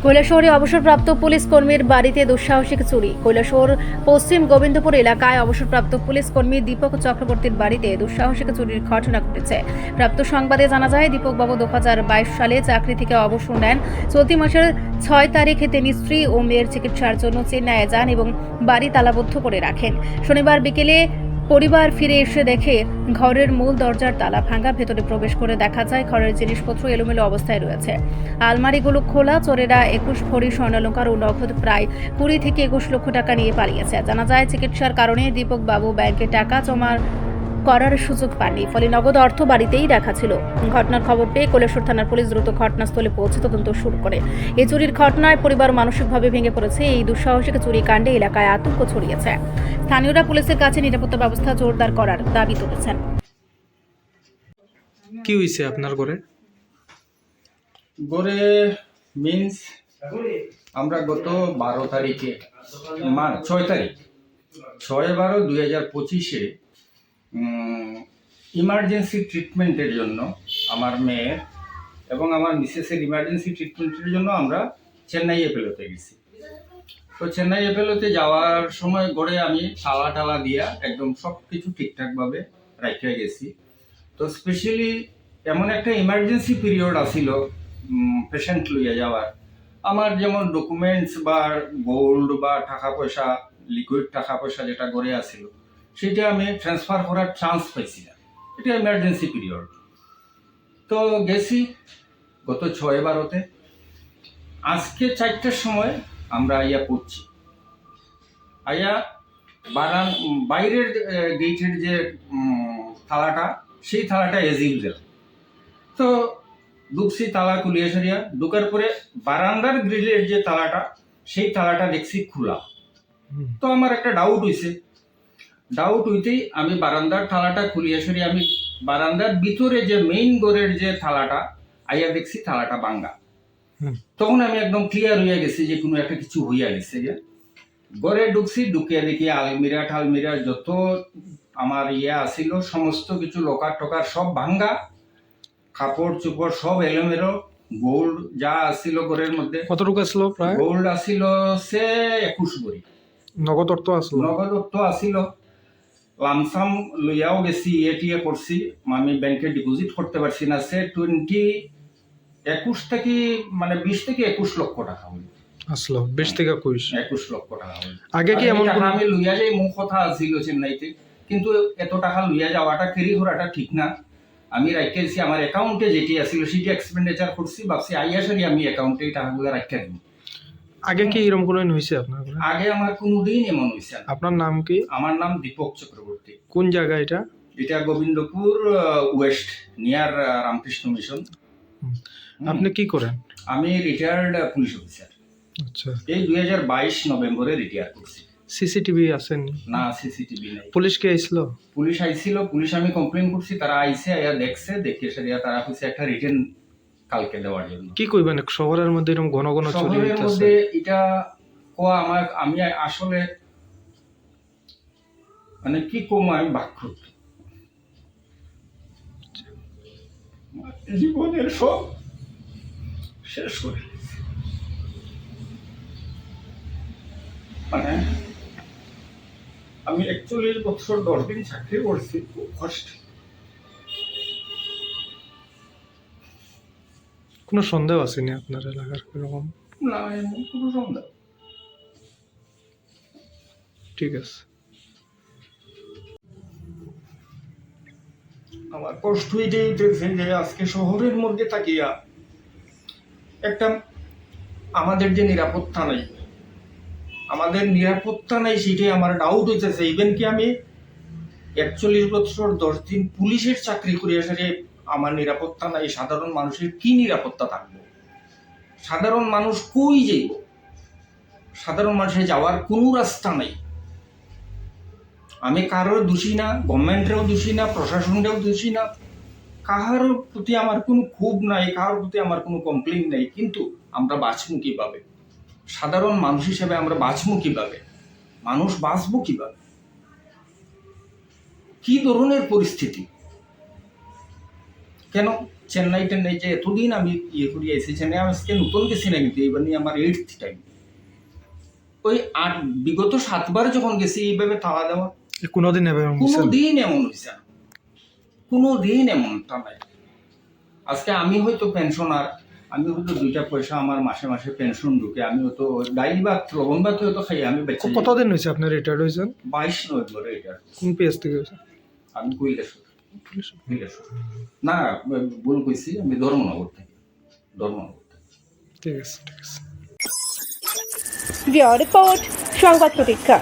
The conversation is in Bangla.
কৈলাসহরে অবসরপ্রাপ্ত পুলিশ কর্মীর বাড়িতে দুঃসাহসিক চুরি। কৈলাসহর পশ্চিম গোবিন্দপুর এলাকায় অবসরপ্রাপ্ত পুলিশ কর্মী দীপক চক্রবর্তীর বাড়িতে দুঃসাহসিক চুরির ঘটনা ঘটেছে। প্রাপ্ত সংবাদে জানা যায়, দীপকবাবু 2022 সালে চাকরি থেকে অবসর নেন। চলতি মাসের 6 তারিখে তিনি স্ত্রী ও মেয়ের চিকিৎসার জন্য চেন্নাইয়ে যান এবং বাড়ি তালাবদ্ধ করে রাখেন। শনিবার বিকেলে পরিবার ফিরে এসে দেখে ঘরের মূল দরজার তালা ভাঙা। ভেতরে প্রবেশ করে দেখা যায় ঘরের জিনিসপত্র এলোমেলো অবস্থায় রয়েছে। আলমারিগুলো খোলা। চোরেরা 21 ভরি স্বর্ণালংকার ও নগদ প্রায় 20 থেকে 21 লক্ষ টাকা নিয়ে পালিয়েছে। জানা যায়, চিকিৎসার কারণে দীপক বাবু ব্যাংকে টাকা জমা করার সুযোগ পাননি, ফলে নগদ অর্থ বাড়িতেই রাখা ছিল। ঘটনার খবর পেয়ে কৈলাসহর থানার পুলিশ দ্রুত ঘটনাস্থলে পৌঁছে তদন্ত শুরু করে। এই চুরির ঘটনায় পরিবার মানসিকভাবে ভেঙে পড়েছে। এই দুঃসাহসিক চুরি কাণ্ডে এলাকায় আতঙ্ক ছড়িয়েছে। স্থানীয়রা পুলিশের কাছে নিরাপত্তা ব্যবস্থা জোরদার করার দাবি তুলেছেন। কি হয়েছে আপনার ঘরে? গড়ে মিন্স আমরা গত 12 তারিখে 6 তারিখ 6/12/2025 ইমার্জেন্সি ট্রিটমেন্টের জন্য আমার মেয়ের এবং আমার মিসেসের ইমার্জেন্সি ট্রিটমেন্টের জন্য আমরা চেন্নাই এপেলোতে গেছি। তো চেন্নাই এপেলোতে যাওয়ার সময় গড়ে আমি টালা দিয়া একদম সব কিছু ঠিকঠাকভাবে রাখতে গেছি। তো স্পেশালি এমন একটা ইমার্জেন্সি পিরিয়ড আসিল পেশেন্ট লইয়া যাওয়ার। আমার যেমন ডকুমেন্টস বা গোল্ড বা টাকা পয়সা, লিকুইড টাকা পয়সা যেটা গড়ে আসিল, সেটা আমি ট্রান্সফার করার চান্স পাইছি না। এটা ইমার্জেন্সি পিরিয়ড। তো গেছি গত 6/12-তে। আজকে 4টার সময় আমরা আইয়া পড়ছি। আইয়া বাইরের গেটের যে থালাটা, সেই থালাটা এজ ইউজুয়াল। তো ঢুকছি তালা খুলিয়ে সরিয়া। ঢুকার পরে বারান্দার গ্রিলের যে তালাটা, সেই তালাটা দেখছি খোলা। তো আমার একটা ডাউট হইতেই আমি বারান্দার তালাটা খুলিয়ে সরিয়ে আমি বারান্দার ভিতরে যে মেইন ডোরের যে থালাটা আইয়া দেখছি থালাটা ভাঙা। তখন আমি একদম ক্লিয়ার হইয়া গেছি যে কোনো একটা কিছু হইয়া গেছে। যে ঘরে ঢুকছি, ঢুকে দেখি আলমিরা যত আমার আসিল সমস্ত কিছু লকার টকার সব ভাঙ্গা, কাপড় চোপড় সব এলোমেলো। গোল্ড যা আসিল ঘরের মধ্যে, কতটুকু আসলো? প্রায় গোল্ড আসিল সে 21 ভরি। নগদ অর্থ আসলো? নগদ অর্থ আসিল। লামসাম লইয়াও গেছি, এটিএ করছি, আমি ব্যাংকে ডিপোজিট করতে পারছি না। সে 21 থেকে 21 লক্ষ টাকা হইল আসলো। 20 থেকে 21 লক্ষ টাকা হইল। আগে কি এমন টাকা আমি লইয়া যাই, মুখ কথা আসিল চেন্নাইতে, কিন্তু এত টাকা লইয়া যাওয়াটা ক্যারি করাটা ঠিক না। আমি রাখতেছি আমার অ্যাকাউন্টে যেটি আসিল সেটি এক্সপেন্ডিচার করছি, ভাবছি আইয়াসারি আমি অ্যাকাউন্টে এই টাকাগুলো রাখতে দিব। আগে কি এরকম কোনো হয়েছে আপনার ঘরে? আগে আমার কোনোদিন এমন হয়েছে না। আপনার নাম কি? আমার নাম দীপক চক্রবর্তী। কোন জায়গা এটা? এটা Gobindapur West, near Ramakrishna mission. আপনি কি করেন? আমি রিটায়ার্ড পুলিশ অফিসার। আচ্ছা। এই 2022 নভেম্বরে রিটায়ার করছি। সিসিটিভি আছেন? না, সিসিটিভি নাই। পুলিশ কে আইছিল? পুলিশ আইছিল, পুলিশ আমি কমপ্লেন করছি, তারা আইছে, আইয়া দেখছে, দেখে সেরিয়া তারা হচ্ছে একটা রিটেন কালকে দেওয়ার জন্য। কি কইবেন শহরের মধ্যে এরকম ঘন ঘন চুরি শহরের হইতাছে? মধ্যে এটা কোয়া আমি আসলে কি কম, আমি বাক্রুদ্ধ। জীবনের সব শেষ করে দিয়েছি। আমি 41 বছর 10 দিন চাকরি করছি, খুব কষ্ট। কোনো সন্দেহ আসেনি আপনার এলাকার এরকম? না, এমন কোনো সন্দেহ। ঠিক আছে। আমার কষ্ট এটাই হইতেছে যে আজকে শহরের মধ্যে থাকিয়া একটা আমাদের যে নিরাপত্তা নাই, সেটাই আমার ডাউট হইতেছে। ইভেন কি আমি 41 বছর 10 দিন পুলিশের চাকরি করে আসলে আমার নিরাপত্তা নাই, সাধারণ মানুষের কি নিরাপত্তা থাকবে? সাধারণ মানুষ কই যাইব? সাধারণ মানুষের যাওয়ার কোনো রাস্তা নাই। আমি কারোর দোষী না, গভর্নমেন্টেরও দোষী না, প্রশাসনেরও দোষী না, কাহার প্রতি আমার কোনো ক্ষোভ নাই, কারোর প্রতি আমার কোনো কমপ্লেইন নাই। কিন্তু আমরা বাঁচবো কিভাবে? সাধারণ মানুষ হিসেবে আমরা বাঁচবো কিভাবে? মানুষ বাঁচবো কিভাবে? কি ধরনের পরিস্থিতি? কেন চেন্নাই টেন্নাই যে এতদিন আমি ইয়ে করি আইসি চেন্নাই আমি আজকে নতুন গেছি না, কিন্তু এইবার নিয়ে আমার 8th টাইম। ওই বিগত 7বার যখন গেছি এইভাবে তালা দেওয়া, কোনোদিন এরকম হয়েছে? কোনোদিন এমন হয়েছে না, কোনোদিন এমনটা নাই। আজকে আমি হয়তো পেনশনার, আমি হয়তো 2টা পয়সা আমার মাসে মাসে পেনশন ঢুকে, আমি হয়তো ডাইল ভাত লবণ ভাত হয়তো খাই, আমি বেঁচে যাই। কতদিন হয়েছে আপনি রিটায়ার্ড হয়েছেন? 22 নভেম্বর এটা। কোন পেজ থেকে হয়েছে? আমি কৈলাসহর। না, ভুল কইছি, আমি ধর্মনগর থেকে। ঠিক আছে, ঠিক আছে। রিপোর্ট সংবাদ প্রতীক্ষা।